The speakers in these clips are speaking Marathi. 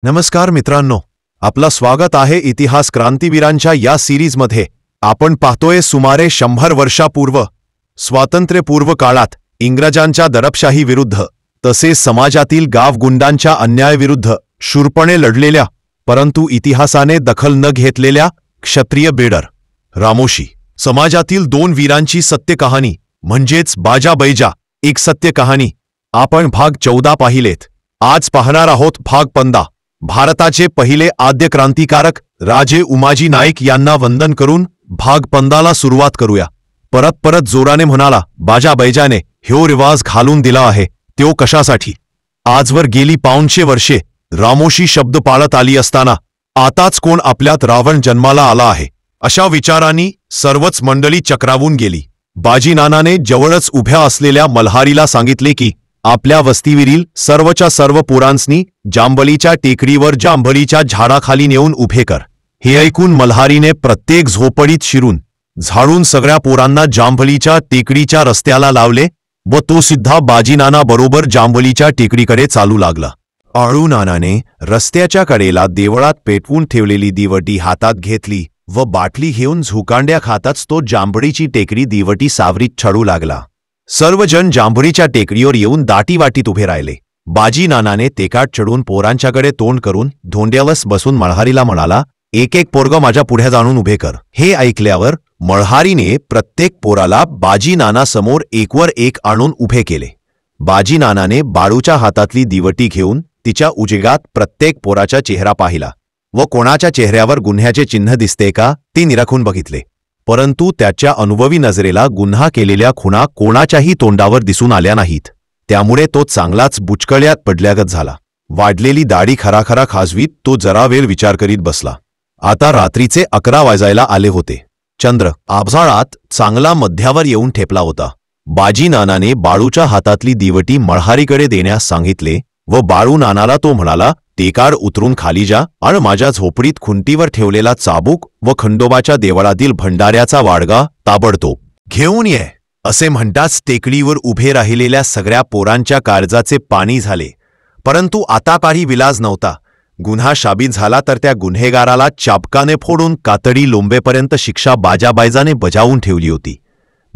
नमस्कार मित्रांनो, आपलं स्वागत आहे इतिहास क्रांतीवीरांच्या या सिरीजमध्ये। आपण पाहतोय सुमारे 100 वर्षापूर्व स्वातंत्र्यपूर्व काळात इंग्रजांच्या दडपशाही विरुद्ध तसेच समाजातील गावगुंडांच्या अन्यायाविरुद्ध शूरपणे लढलेल्या परंतु इतिहासाने दखल न घेतलेल्या क्षत्रिय बेडर रामोशी समाजातील दोन वीरांची सत्य कहाणी म्हणजेच बाजा बैजा एक सत्य कहाणी। आपण भाग 14 पाहिलेत। आज पाहणार आहोत भाग 15। भारताचे पहिले आद्य क्रांतिकारक राजे उमाजी नाईक यांना वंदन करून भाग 15 ला सुरुवात करूया। परत जोराने म्हणाला, बाजा बैजाने ह्यो रिवाज घालून दिला आहे त्यो कशासाठी? आजवर गेली 500 वर्षे रामोशी शब्द पाळत आली असताना आताच कोण आपल्यात रावण जन्माला आला आहे अशा विचारांनी सर्वच मंडळी चक्रावून गेली। बाजीनानाने जवळच उभ्या असलेल्या मल्हारीला सांगितले की आपल्या वस्तीवरील सर्वच्या सर्व पोरांसनी जांभळीच्या टेकडीवर जांभळीच्या झाडाखाली नेऊन उभे कर। हे ऐकून मल्हारीने प्रत्येक झोपडीत शिरून झाडून सगळ्या पोरांना जांभळीच्या टेकडीच्या रस्त्याला लावले व तो सुद्धा बाजीनाना बरोबर जांभळीच्या टेकडीकडे चालू लागला। आळूनानाने रस्त्याच्या कडेला देवळात पेटवून ठेवलेली दिवटी हातात घेतली व बाटली घेऊन झुकांड्या खाताच तो जांभळीची टेकडी दिवटी सावरीत चढू लागला। सर्वजण जांभळीच्या टेकडीवर येऊन दाटीवाटीत उभे राहिले। बाजीनानाने टेकाट चढून पोरांच्याकडे तोंड करून धोंड्यावस बसून मल्हारीला म्हणाला, एक एक पोरग माझ्या पुढे जाणून उभे कर। हे ऐकल्यावर मल्हारीने प्रत्येक पोराला बाजीनाना समोर एकवर एक आणून उभे केले। बाजीनानाने बाळूच्या हातातली दिवटी घेऊन तिच्या उजेडात प्रत्येक पोराचा चेहरा पाहिला व कोणाच्या चेहऱ्यावर गुन्ह्याचे चिन्ह दिसते का ते निरखून बघितले, परंतु त्याच्या अनुभवी नजरेला गुन्हा केलेल्या खुणा कोणाच्याही तोंडावर दिसून आल्या नाहीत। त्यामुळे तो चांगलाच बुचकळ्यात पडल्यागत झाला। वाढलेली दाढी खराखरा खाजवीत तो जरा वेळ विचार करीत बसला। आता रात्रीचे 11 वाजायला आले होते। चंद्र आभाळात चांगला मध्यावर येऊन ठेपला होता। बाजीनानाने बाळूच्या हातातली दिवटी मल्हारीकडे देण्यास सांगितले व बाळूनानाला तो म्हणाला, टेकाड उतरून खाली जा आणि माझ्या झोपडीत खुंटीवर ठेवलेला चाबूक व खंडोबाच्या देवळातील भंडाऱ्याचा वाडगा ताबडतोब घेऊन ये। असे म्हणताच टेकडीवर उभे राहिलेल्या सगळ्या पोरांच्या काळजाचे पाणी झाले। परंतु आता काही विलाज नव्हता। गुन्हा साबित झाला तर त्या गुन्हेगाराला चाबकाने फोडून कातडी लोंबेपर्यंत शिक्षा बाजाबाईजाने बजावून ठेवली होती।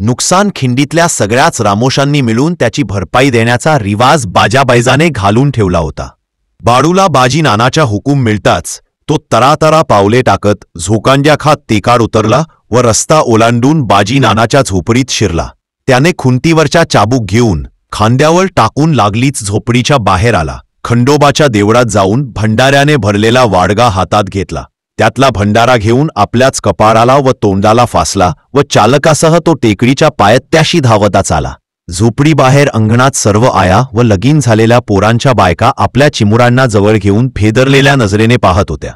नुकसान खिंडीतल्या सगळ्याच रामोशांनी मिळून त्याची भरपाई देण्याचा रिवाज बाजाबाईजाने घालून ठेवला होता। बाळूला बाजीनानाचा हुकूम मिळताच तो तरातरा पावले टाकत झोकांड्या खात टेकाड उतरला व रस्ता ओलांडून बाजीनानाच्या झोपडीत शिरला। त्याने खुंटीवरचा चाबूक घेऊन खांद्यावर टाकून लागलीच झोपडीच्या बाहेर आला। खंडोबाच्या देवळात जाऊन भंडाऱ्याने भरलेला वाडगा हातात घेतला। त्यातला भंडारा घेऊन आपल्याच कपाळाला व तोंडाला फासला व चालकासह तो टेकडीच्या पायथ्याशी धावताच आला। झोपडीबाहेर अंगणात सर्व आया व लगीन झालेल्या पोरांच्या बायका आपल्या चिमुरांना जवळ घेऊन फेदरलेल्या नजरेने पाहत होत्या।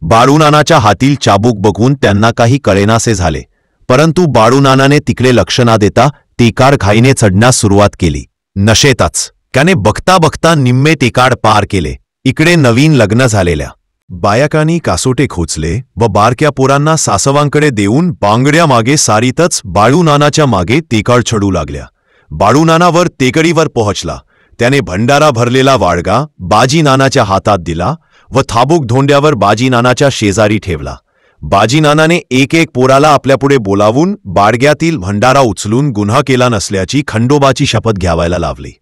बाळूनानाच्या हातील चाबूक बघून त्यांना काही कळेनासे झाले, परंतु बाळूनानाने तिकडे लक्ष न देता टेकाड घाईने चढण्यास सुरुवात केली। नशेतच त्याने बघता बघता निम्मे टेकाड पार केले। इकडे नवीन लग्न झालेल्या बायकांनी कासोटे खोचले व बारक्या पोरांना सासवांकडे देऊन बांगड्या मागे सारीतच बाळूनानाच्या मागे टेकाड चढू लागल्या। बाळूनानावर टेकडीवर पोहोचला। त्याने भंडारा भरलेला वाडगा बाजीनानाच्या हातात दिला व थाबूक धोंड्यावर बाजीनानाच्या शेजारी ठेवला। बाजीनानाने एक एक पोराला आपल्यापुढे बोलावून बाडग्यातील भंडारा उचलून गुन्हा केला नसल्याची खंडोबाची शपथ घ्यावायला लावली।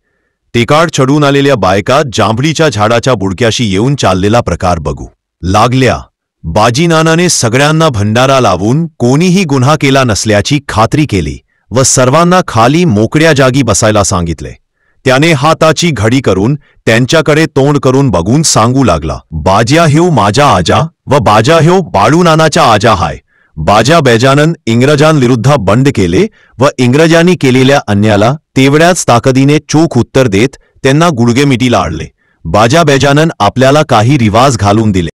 टेकाड चढून आलेल्या बायका जांभळीच्या झाडाच्या बुडक्याशी येऊन चाललेला प्रकार बघू लागल्या। बाजीनानाने सगळ्यांना भंडारा लावून कोणीही गुन्हा केला नसल्याची खात्री केली व सर्वांना खाली मोकळ्या जागी बसायला सांगितले। त्याने हाताची घडी करून त्यांच्याकडे तोंड करून बघून सांगू लागला, बाजा ह्यो माझा आजा व बाजा ह्यो बाळूनानाचा आजा हाय। बाजा बैजानं इंग्रजांविरुद्ध बंड केले व इंग्रजांनी केलेल्या अन्यायाला तेवढ्याच ताकदीने चोख उत्तर देत त्यांना गुडघे मिटीला आणले। बाजा बैजानं आपल्याला काही रिवाज घालून दिले।